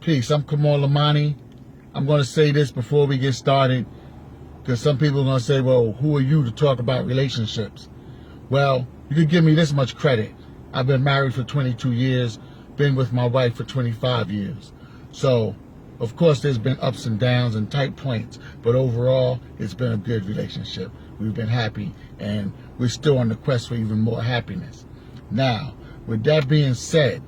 Peace. I'm Kamal Lamani. I'm going to say this before we get started, because some people are going to say, well, who are you to talk about relationships? Well, you can give me this much credit. I've been married for 22 years, been with my wife for 25 years. So, of course, there's been ups and downs and tight points, but overall, it's been a good relationship. We've been happy, and we're still on the quest for even more happiness. Now, with that being said,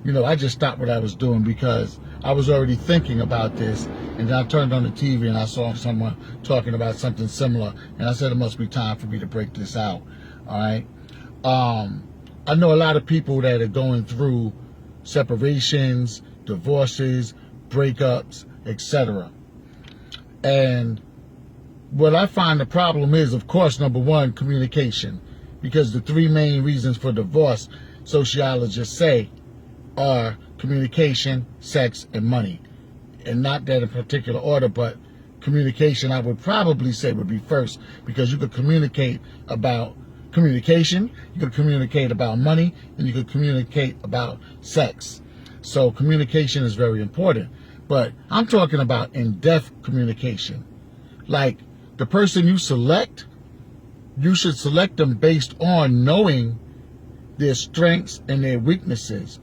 I just stopped what I was doing because I was already thinking about this, and then I turned on the TV and I saw someone talking about something similar, and I said it must be time for me to break this out. All right. I know a lot of people that are going through separations, divorces, breakups, etc. And what I find the problem is, of course, number one, communication, because the three main reasons for divorce, sociologists say, are communication, sex, and money. And not that in particular order, but communication, I would probably say, would be first, because you could communicate about communication, you could communicate about money, and you could communicate about sex. So communication is very important. But I'm talking about in-depth communication. Like the person you select, you should select them based on knowing their strengths and their weaknesses,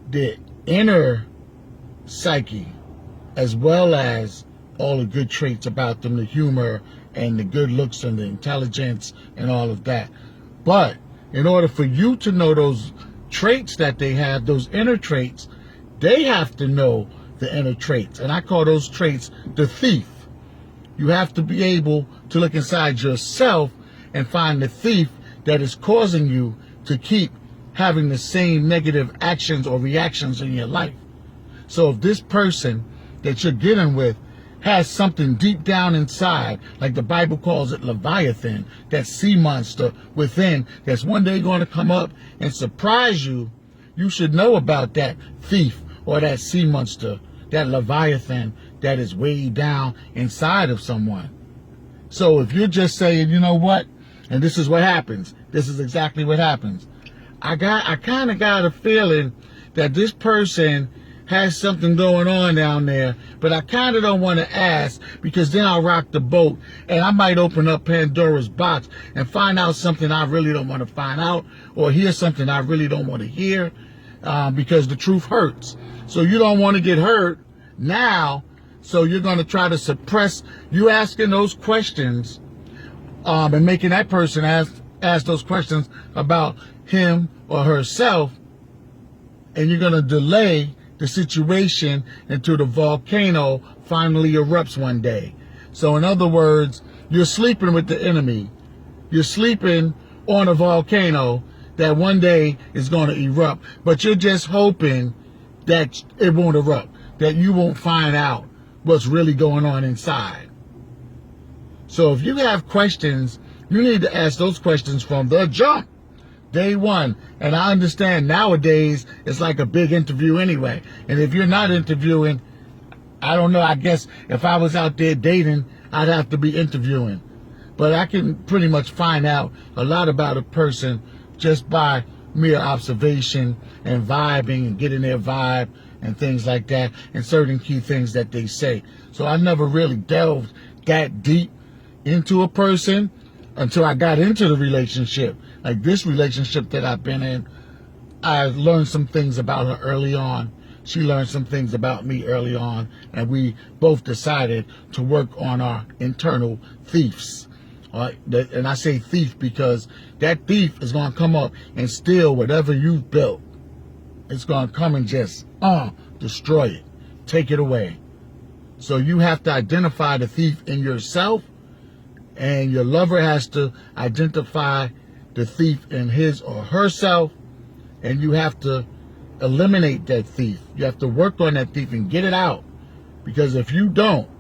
their inner psyche, as well as all the good traits about them, the humor and the good looks and the intelligence and all of that. But in order for you to know those traits that they have, those inner traits, they have to know the inner traits. And I call those traits the thief. You have to be able to look inside yourself and find the thief that is causing you to keep having the same negative actions or reactions in your life. So if this person that you're dealing with has something deep down inside, like the Bible calls it Leviathan, that sea monster within, that's one day going to come up and surprise you, you should know about that thief or that sea monster, that Leviathan that is way down inside of someone. So if you're just saying, you know what, and this is what happens, this is exactly what happens. I kind of got a feeling that this person has something going on down there, but I kind of don't want to ask, because then I'll rock the boat and I might open up Pandora's box and find out something I really don't want to find out, or hear something I really don't want to hear, because the truth hurts. So you don't want to get hurt now, so you're going to try to suppress you asking those questions, and making that person ask those questions about him or herself, and you're going to delay the situation until the volcano finally erupts one day. So in other words, you're sleeping with the enemy. You're sleeping on a volcano that one day is going to erupt, but you're just hoping that it won't erupt, that you won't find out what's really going on inside. So if you have questions, you need to ask those questions from the jump, day one. And I understand nowadays it's like a big interview anyway. And if you're not interviewing, I don't know, I guess if I was out there dating, I'd have to be interviewing. But I can pretty much find out a lot about a person just by mere observation and vibing and getting their vibe and things like that, and certain key things that they say. So I never really delved that deep into a person until I got into the relationship. Like this relationship that I've been in, I learned some things about her early on. She learned some things about me early on, and we both decided to work on our internal thieves. All right? And I say thief because that thief is going to come up and steal whatever you've built. It's going to come and just destroy it, take it away. So you have to identify the thief in yourself, and your lover has to identify the thief in his or herself, and you have to eliminate that thief. You have to work on that thief and get it out, because if you don't,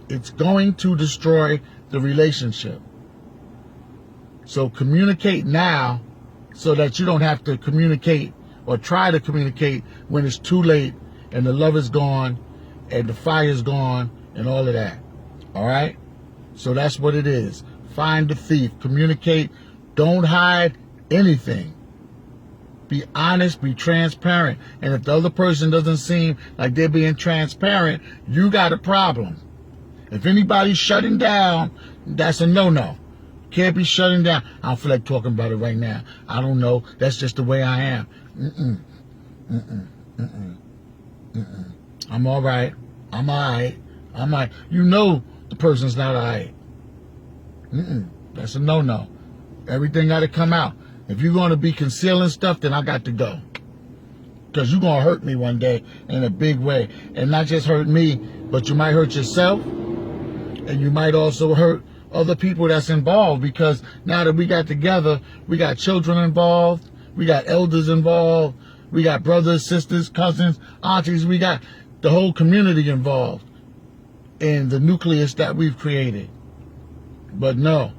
it's going to destroy the relationship. So communicate now so that you don't have to communicate or try to communicate when it's too late and the love is gone and the fire is gone and all of that. All right? So that's what it is. Find the thief. Communicate. Don't hide anything. Be honest, be transparent. And if the other person doesn't seem like they're being transparent, you got a problem. If anybody's shutting down, that's a no-no. Can't be shutting down. I don't feel like talking about it right now. I don't know. That's just the way I am. I'm all right. I'm all right. I'm all right. You know the person's not all right. That's a no-no. Everything got to come out. If you're going to be concealing stuff, then I got to go. Because you're going to hurt me one day in a big way. And not just hurt me, but you might hurt yourself. And you might also hurt other people that's involved. Because now that we got together, we got children involved. We got elders involved. We got brothers, sisters, cousins, aunties. We got the whole community involved in the nucleus that we've created. But no,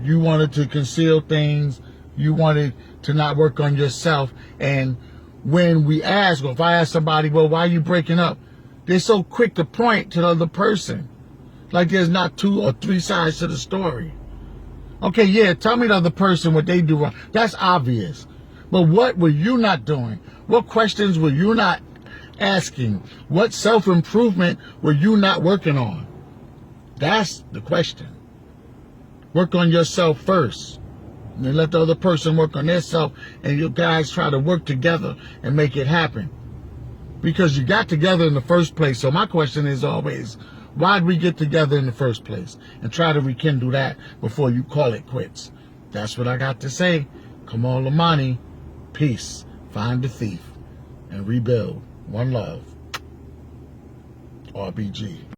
you wanted to conceal things. You wanted to not work on yourself. And when we ask, or if I ask somebody, well, why are you breaking up? They're so quick to point to the other person. Like there's not 2 or 3 sides to the story. Okay, yeah, tell me the other person what they do wrong. That's obvious. But what were you not doing? What questions were you not asking? What self-improvement were you not working on? That's the question. Work on yourself first. And then let the other person work on their self, and you guys try to work together and make it happen. Because you got together in the first place. So my question is always, why did we get together in the first place? And try to rekindle that before you call it quits. That's what I got to say. Kamal Lamani, peace. Find the thief and rebuild. One love. RBG.